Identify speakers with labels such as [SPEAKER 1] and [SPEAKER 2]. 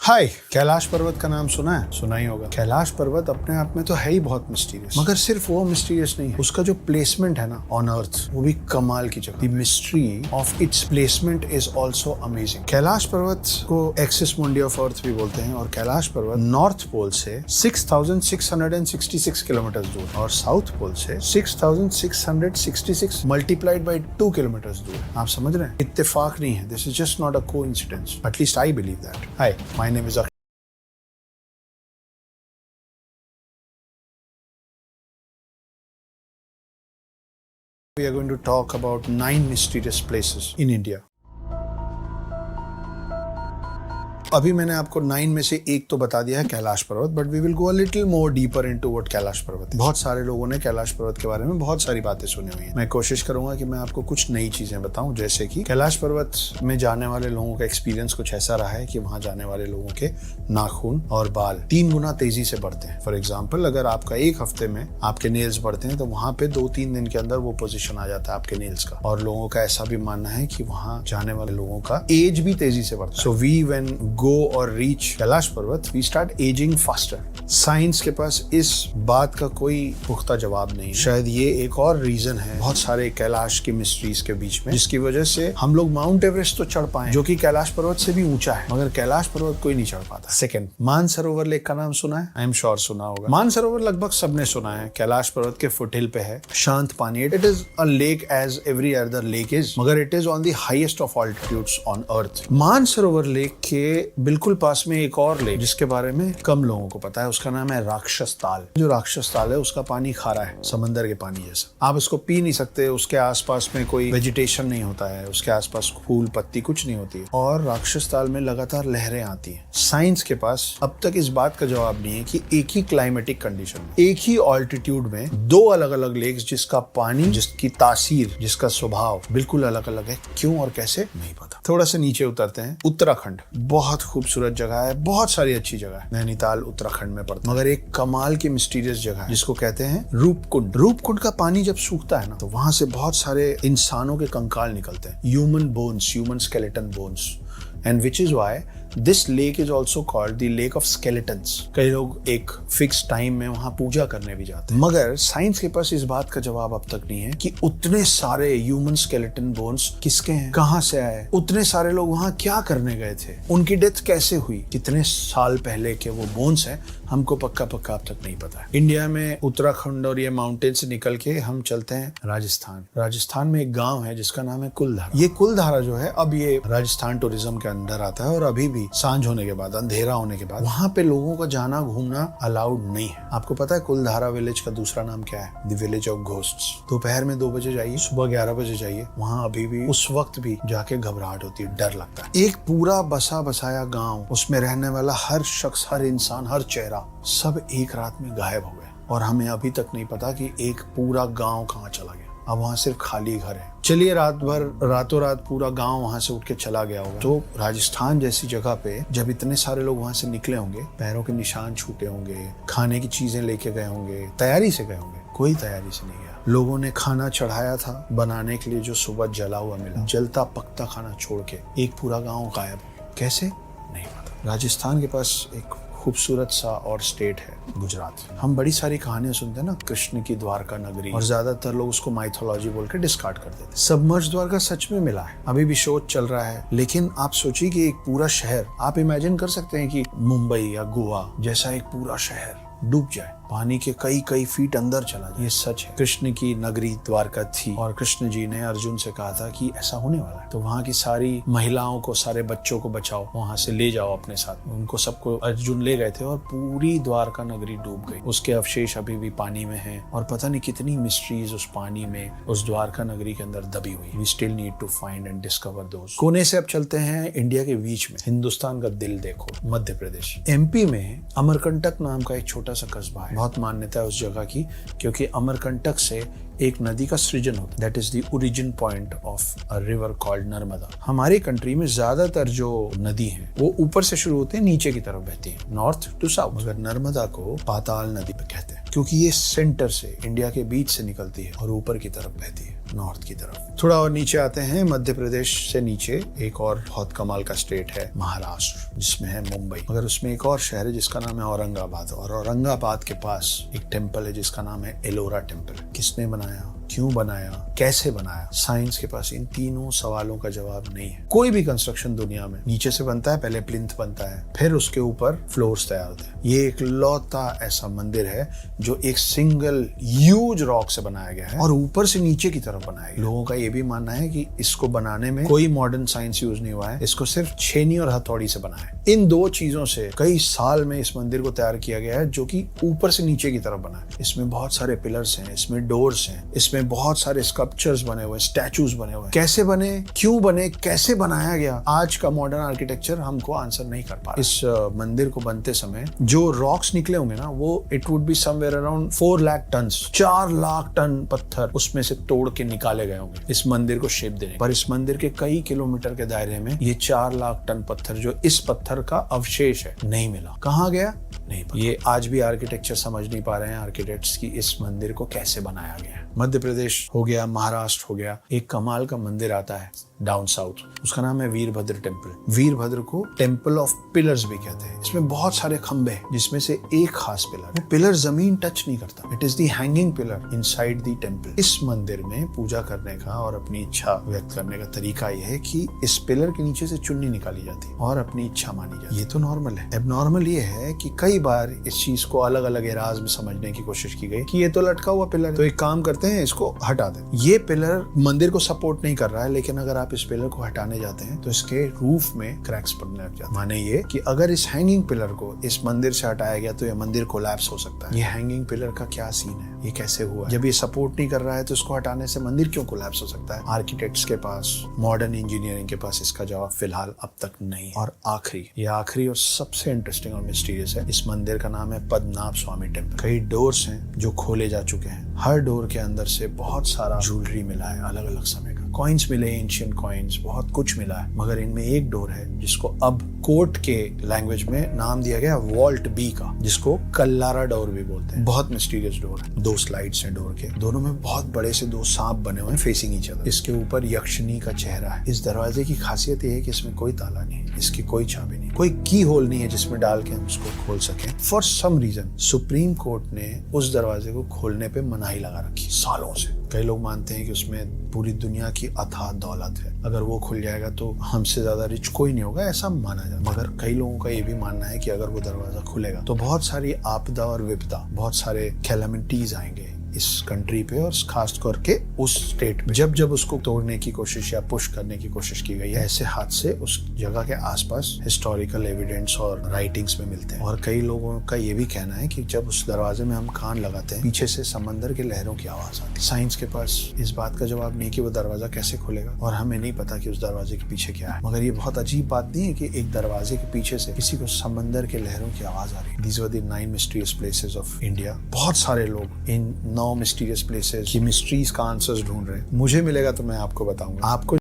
[SPEAKER 1] हाय, कैलाश पर्वत का नाम सुना है? सुना ही होगा। कैलाश पर्वत अपने आप में तो है ही बहुत मिस्टीरियस, मगर सिर्फ वो मिस्टीरियस नहीं है, उसका जो प्लेसमेंट है ना ऑन अर्थ, वो भी कमाल की जगह। The mystery of its placement is also amazing. Kailash पर्वत को एक्सिस मुंडी ऑफ अर्थ भी बोलते हैं और कैलाश पर्वत नॉर्थ पोल से 6,666 किलोमीटर दूर और साउथ पोल से 6,666 मल्टीप्लाइड बाई 2 किलोमीटर दूर। आप समझ रहे हैं? इत्तेफाक नहीं है। This is just not a coincidence, at least I believe that. Hi, my name is we are going to talk about 9 mysterious places in India. अभी मैंने आपको 9 में से एक तो बता दिया है, Kailash Parvat, but we will go a little more deeper into what Kailash Parvat है। बहुत सारे लोगों ने कैलाश पर्वत के बारे में बहुत सारी बातें सुनी हुई हैं। मैं कोशिश करूंगा कि मैं आपको कुछ नई चीजें बताऊं, जैसे कि कैलाश पर्वत में जाने वाले लोगों का एक्सपीरियंस कुछ ऐसा रहा है कि वहां जाने वाले लोगों के नाखून और बाल 3 गुना तेजी से बढ़ते हैं। फॉर एग्जाम्पल, अगर आपका एक हफ्ते में आपके नेल्स बढ़ते हैं तो वहां पे 2-3 दिन के अंदर वो पोजिशन आ जाता है आपके नेल्स का। और लोगों का ऐसा भी मानना है कि वहां जाने वाले लोगों का एज भी तेजी से बढ़ता है। सो वी व्हेन गो और reach Kailash Parvat, we start ageing faster. Science के पास इस बात का कोई पुख्ता जवाब नहीं। शायद ये एक और रीजन है बहुत सारे कैलाश की मिस्ट्रीज के बीच में, जिसकी वजह से हम लोग माउंट एवरेस्ट तो चढ़ पाए, जो कि कैलाश पर्वत से भी ऊंचा है, मगर कैलाश पर्वत कोई नहीं चढ़ पाता। सेकंड, मानसरोवर लेक का नाम सुना है? आई एम श्योर सुना होगा। मानसरोवर लगभग सबने सुना है। कैलाश पर्वत के फुटहिल पे है, शांत पानी। It is a lake as every other lake is, मगर it is on the highest of altitudes on earth. Mansarovar lake के बिल्कुल पास में एक और लेक जिसके बारे में कम लोगों को पता है, उसका नाम है राक्षस ताल। जो राक्षस ताल है उसका पानी खारा है, समंदर के पानी जैसा। आप इसको पी नहीं सकते, उसके आसपास में कोई वेजिटेशन नहीं होता है, उसके आसपास फूल पत्ती कुछ नहीं होती है, और राक्षस ताल में लगातार लहरें आती हैं। साइंस के पास अब तक इस बात का जवाब नहीं है कि एक ही क्लाइमेटिक कंडीशन में, एक ही ऑल्टीट्यूड में 2 अलग अलग लेक्स जिसका पानी, जिसकी तासीर, जिसका स्वभाव बिल्कुल अलग अलग है, क्यों और कैसे नहीं पता। थोड़ा सा नीचे उतरते हैं। उत्तराखंड बहुत खूबसूरत जगह है, बहुत सारी अच्छी जगह है। नैनीताल उत्तराखंड में पड़ता है, मगर एक कमाल की मिस्टीरियस जगह है जिसको कहते हैं रूपकुंड। रूपकुंड का पानी जब सूखता है ना, तो वहां से बहुत सारे इंसानों के कंकाल निकलते हैं, human bones, human skeleton bones, and which is why this lake is also called the lake of skeletons. कई लोग एक फिक्स टाइम में वहां पूजा करने भी जाते हैं, मगर साइंस के पास इस बात का जवाब अब तक नहीं है कि उतने सारे ह्यूमन स्केलेटन बोन्स किसके हैं, कहां से आए, उतने सारे लोग वहां क्या करने गए थे, उनकी डेथ कैसे हुई, कितने साल पहले के वो बोन्स हैं, हमको पक्का अब तक नहीं पता है। इंडिया में उत्तराखंड और ये माउंटेन से निकल के हम चलते हैं राजस्थान। राजस्थान में एक गांव है जिसका नाम है कुलधारा। ये कुलधारा जो है, अब ये राजस्थान टूरिज्म के अंदर आता है, और अभी भी सांझ होने के बाद, अंधेरा होने के बाद, वहां पे लोगों का जाना घूमना अलाउड नहीं है। आपको पता है कुलधारा विलेज का दूसरा नाम क्या है? The village of ghosts. दोपहर में 2 बजे जाइए, सुबह 11 बजे जाइए, वहां अभी भी उस वक्त भी जाके घबराहट होती है, डर लगता है। एक पूरा बसा बसाया गाँव, उसमें रहने वाला हर शख्स, हर इंसान, हर चेहरा, सब एक रात में गायब हो गए, और हमें अभी तक नहीं पता कि एक पूरा गांव कहाँ चला गया। अब वहां सिर्फ खाली घर है। चलिए, रातों रात पूरा गांव वहां से उठ के चला गया होगा, तो राजस्थान जैसी जगह पे जब इतने सारे लोग वहां से निकले होंगे, पैरों के निशान छूटे होंगे, खाने की चीजें लेके गए होंगे, तैयारी से गए होंगे। कोई तैयारी से नहीं गया। लोगों ने खाना चढ़ाया था बनाने के लिए, जो सुबह जला हुआ मिला, जलता पकता खाना छोड़ के एक पूरा गाँव गायब हो। कैसे? नहीं पता। राजस्थान के पास एक खूबसूरत सा और स्टेट है गुजरात। हम बड़ी सारी कहानियां सुनते हैं ना, कृष्ण की द्वारका नगरी, और ज्यादातर लोग उसको माइथोलॉजी बोल के डिस्कार्ड कर देते। सबमर्ज द्वारका सच में मिला है, अभी भी शोध चल रहा है। लेकिन आप सोचिए कि एक पूरा शहर, आप इमेजिन कर सकते हैं कि मुंबई या गोवा जैसा एक पूरा शहर डूब जाए, पानी के कई फीट अंदर चला जाए। ये सच है। कृष्ण की नगरी द्वारका थी, और कृष्ण जी ने अर्जुन से कहा था कि ऐसा होने वाला है, तो वहाँ की सारी महिलाओं को, सारे बच्चों को बचाओ, वहां से ले जाओ अपने साथ। उनको सबको अर्जुन ले गए थे, और पूरी द्वारका नगरी डूब गई। उसके अवशेष अभी भी पानी में हैं, और पता नहीं कितनी मिस्ट्रीज उस पानी में, उस द्वारका नगरी के अंदर दबी हुई। We still need to find and discover those. कोने से अब चलते हैं इंडिया के बीच में, हिंदुस्तान का दिल देखो, मध्य प्रदेश। एमपी में अमरकंटक नाम का एक छोटा सा कस्बा है। बहुत मान्यता है उस जगह की, क्योंकि अमरकंटक से एक नदी का सृजन होता है। That is the origin point of a river called Narmada. हमारी कंट्री में ज्यादातर जो नदी है वो ऊपर से शुरू होते हैं, नीचे की तरफ बहती है, नॉर्थ टू साउथ, मगर नर्मदा को पाताल नदी पे कहते हैं, क्योंकि ये सेंटर से, इंडिया के बीच से निकलती है और ऊपर की तरफ बहती है। नॉर्थ की तरफ। थोड़ा और नीचे आते हैं, मध्य प्रदेश से नीचे एक और बहुत कमाल का स्टेट है महाराष्ट्र, जिसमें है मुंबई। मगर उसमें एक और शहर है जिसका नाम है औरंगाबाद, और औरंगाबाद के पास एक टेम्पल है जिसका नाम है एलोरा टेम्पल। किसने बनाया, क्यों बनाया, कैसे बनाया, साइंस के पास इन तीनों सवालों का जवाब नहीं है। कोई भी कंस्ट्रक्शन दुनिया में नीचे से बनता है, पहले प्लिंथ बनता है, फिर उसके ऊपर फ्लोर्स तैयार होते हैं। ये एक लौता ऐसा मंदिर है जो एक सिंगल ह्यूज रॉक से बनाया गया है और ऊपर से नीचे की तरफ बनाया गया। लोगों का ये भी मानना है कि इसको बनाने में कोई मॉडर्न साइंस यूज नहीं हुआ है, इसको सिर्फ छेनी और हथौड़ी से बनाया है। इन दो चीजों से कई साल में इस मंदिर को तैयार किया गया है, जो कि ऊपर से नीचे की तरफ बना है। इसमें बहुत सारे पिलर्स हैं, इसमें डोर्स हैं, इसमें बहुत सारे स्कल्पचर्स बने हुए, स्टैचूज बने हुए। कैसे बने, क्यों बने, कैसे बनाया गया, आज का मॉडर्न आर्किटेक्चर हमको आंसर नहीं कर पा। इस मंदिर को बनते समय जो रॉक्स निकले होंगे ना, वो it would be somewhere around 4 lakh ton, 4 lakh ton पत्थर उसमें से तोड़ के निकाले गए होंगे इस मंदिर को शेप देने। पर इस मंदिर के कई किलोमीटर के दायरे में ये 4 लाख टन पत्थर, जो इस पत्थर का अवशेष है, नहीं मिला। कहाँ गया नहीं पता। ये आज भी आर्किटेक्चर समझ नहीं पा रहे हैं आर्किटेक्ट्स की इस मंदिर को कैसे बनाया गया है। मध्य प्रदेश हो गया, महाराष्ट्र हो गया, एक कमाल का मंदिर आता है डाउन साउथ, उसका नाम है वीरभद्र टेम्पल। वीरभद्र को टेम्पल ऑफ पिलर्स भी कहते हैं। इसमें बहुत सारे खंबे हैं, जिसमें से एक खास पिलर, वो पिलर जमीन टच नहीं करता, it is the hanging pillar inside the temple. इस मंदिर में पूजा करने का और अपनी इच्छा व्यक्त करने का तरीका यह है कि इस पिलर के नीचे से चुन्नी निकाली जाती है और अपनी इच्छा मानी जाती है। ये तो नॉर्मल है। एबनॉर्मल ये है कि कई बार इस चीज को अलग अलग एराज में समझने की कोशिश की गई कि ये तो लटका हुआ पिलर है, तो एक काम करते हैं, इसको हटा दें। ये पिलर मंदिर को सपोर्ट नहीं कर रहा है, लेकिन अगर आप इस पिलर को हटाने जाते हैं तो इसके रूफ में क्रैक्स पड़ने लग जाते हैं। माने ये कि अगर इस हैंगिंग पिलर को इस मंदिर से हटाया गया तो ये मंदिर कोलैप्स हो सकता है। ये हैंगिंग पिलर का क्या सीन है, ये कैसे हुआ? जब ये सपोर्ट नहीं कर रहा है तो इसको हटाने से मंदिर क्यों कोलैप्स हो सकता है? आर्किटेक्ट्स के पास, मॉडर्न इंजीनियरिंग के पास इसका जवाब फिलहाल अब तक नहीं है। और आखिरी और सबसे इंटरेस्टिंग और मिस्टीरियस है, इस मंदिर का नाम है पद्मनाभ स्वामी टेम्पल। कई डोर्स हैं जो खोले जा चुके हैं, हर डोर के अंदर से बहुत सारा ज्वेलरी मिला है, अलग अलग समय का कॉइन्स मिले, एंशिएंट कॉइन्स, बहुत कुछ मिला है। मगर इनमें एक डोर है जिसको अब कोर्ट के लैंग्वेज में नाम दिया गया वॉल्ट बी का, जिसको कल्लारा डोर भी बोलते हैं। बहुत मिस्टीरियस डोर है। 2 स्लाइड्स हैं डोर के, दोनों में बहुत बड़े से 2 सांप बने हुए हैं फेसिंग ईच अदर। इसके ऊपर यक्षिणी का चेहरा है। इस दरवाजे की खासियत यह है कि इसमें कोई ताला नहीं है, इसकी कोई चाबी नहीं, कोई की होल नहीं है जिसमें डाल के हम उसको खोल सकें। For some reason Supreme Court ने उस दरवाजे को खोलने पे मनाही लगा रखी सालों से। कई लोग मानते हैं कि उसमें पूरी दुनिया की अथाह दौलत है, अगर वो खुल जाएगा तो हमसे ज्यादा रिच कोई नहीं होगा, ऐसा माना जाता है। मगर कई लोगों का ये भी मानना है कि अगर वो दरवाजा खुलेगा तो बहुत सारी आपदा और विपदा, बहुत सारे कैलामिटीज आएंगे इस कंट्री पे, और खास करके उस स्टेट में। जब जब उसको तोड़ने की कोशिश या पुश करने की कोशिश की गई है, ऐसे हादसे उस जगह के आसपास हिस्टोरिकल एविडेंस और राइटिंग्स में मिलते हैं। और कई लोगों का ये भी कहना है कि जब उस दरवाजे में हम कान लगाते हैं, पीछे से समंदर के लहरों की आवाज आती है। साइंस के पास इस बात का जवाब नहीं कि वो दरवाजा कैसे खुलेगा, और हमें नहीं पता कि उस दरवाजे के पीछे क्या है। मगर ये बहुत अजीब बात नहीं है कि एक दरवाजे के पीछे से किसी को समंदर के लहरों की आवाज आ रही है। These were the 9 mysterious places of India। बहुत सारे लोग इन 9 मिस्टीरियस प्लेसेस की मिस्ट्रीज का आंसर्स ढूंढ रहे हैं। मुझे मिलेगा तो मैं आपको बताऊंगा। आपको